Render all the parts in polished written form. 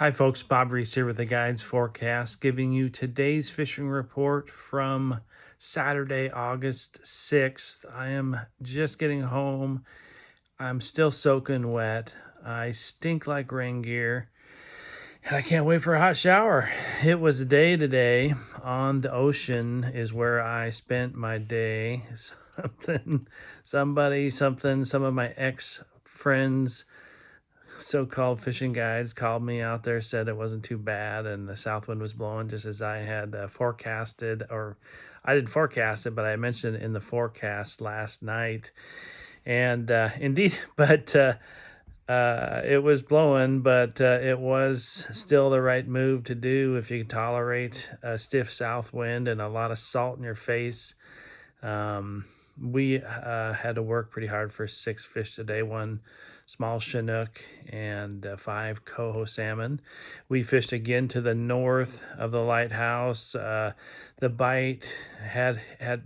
Hi folks, Bob Reese here with the Guides Forecast, giving you today's fishing report from Saturday, August 6th. I am just getting home. I'm still soaking wet. I stink like rain gear, and I can't wait for a hot shower. It was a day today on the ocean is where I spent my day. Some of my ex-friends, so-called fishing guides called me out there, said it wasn't too bad, and the south wind was blowing just as I had forecasted, or I didn't forecast it, but I mentioned it in the forecast last night. And indeed, but it was blowing, but it was still the right move to do if you can tolerate a stiff south wind and a lot of salt in your face. We had to work pretty hard for 6 fish today, 1 small Chinook and 5 coho salmon. We fished again to the north of the lighthouse. The bite had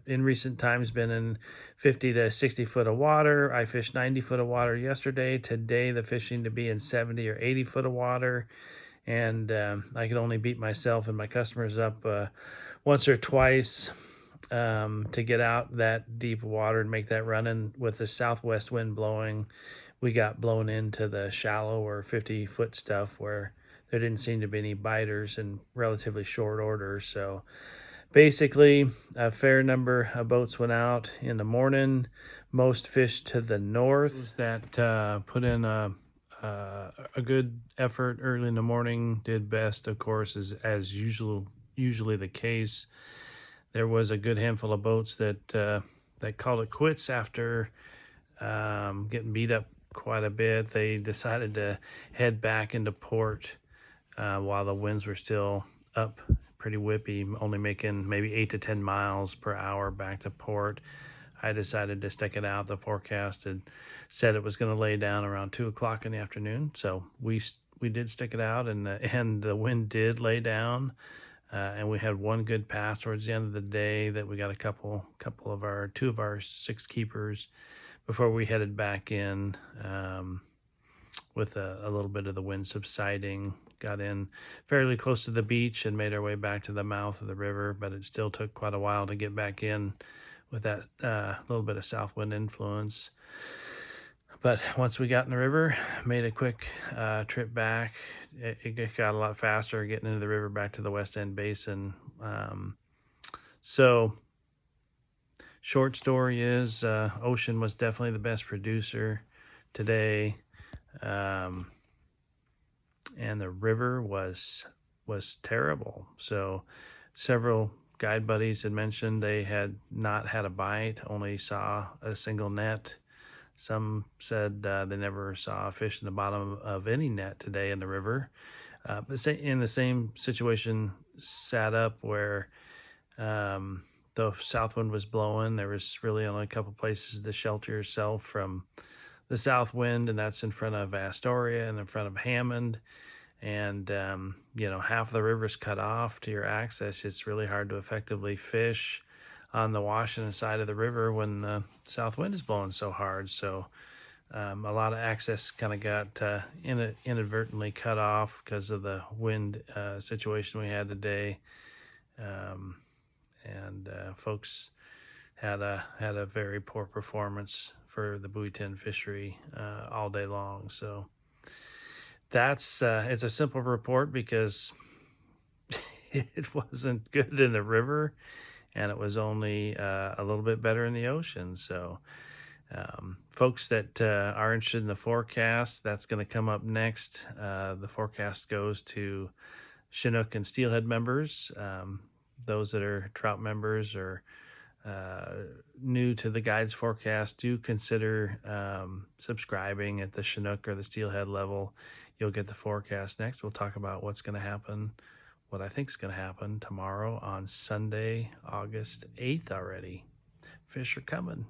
in recent times been in 50 to 60 foot of water. I fished 90 foot of water yesterday. Today the fishing to be in 70 or 80 foot of water. And I could only beat myself and my customers up once or twice to get out that deep water and make that run. And with the southwest wind blowing, we got blown into the shallow or 50-foot stuff where there didn't seem to be any biters in relatively short order. So basically, a fair number of boats went out in the morning. Most fished to the north that put in a good effort early in the morning did best, of course, as usually the case. There was a good handful of boats that called it quits after getting beat up quite a bit. They decided to head back into port while the winds were still up pretty whippy, only making maybe 8 to 10 miles per hour back to port. I decided to stick it out. The forecast had said it was going to lay down around 2 o'clock in the afternoon, so we did stick it out, and the wind did lay down. And we had one good pass towards the end of the day that we got two of our 6 keepers before we headed back in with a little bit of the wind subsiding. Got in fairly close to the beach and made our way back to the mouth of the river, but it still took quite a while to get back in with that little bit of south wind influence. But once we got in the river, made a quick trip back. It got a lot faster getting into the river back to the West End Basin. So short story is Ocean was definitely the best producer today. And the river was terrible. So several guide buddies had mentioned they had not had a bite, only saw a single net. Some said they never saw a fish in the bottom of any net today in the river. But in the same situation sat up where the south wind was blowing. There was really only a couple places to shelter yourself from the south wind, and that's in front of Astoria and in front of Hammond. And, half the river's cut off to your access. It's really hard to effectively fish on the Washington side of the river when the south wind is blowing so hard. So a lot of access kind of got inadvertently cut off because of the wind situation we had today. And folks had a very poor performance for the Buoy 10 fishery all day long. So that's it's a simple report because it wasn't good in the river, and it was only a little bit better in the ocean. So folks that are interested in the forecast, that's going to come up next. The forecast goes to Chinook and Steelhead members. Those that are trout members or new to the Guides Forecast, do consider subscribing at the Chinook or the Steelhead level. You'll get the forecast next. We'll talk about what's going to happen, what I think is going to happen tomorrow on Sunday, August 8th already. Fish are coming.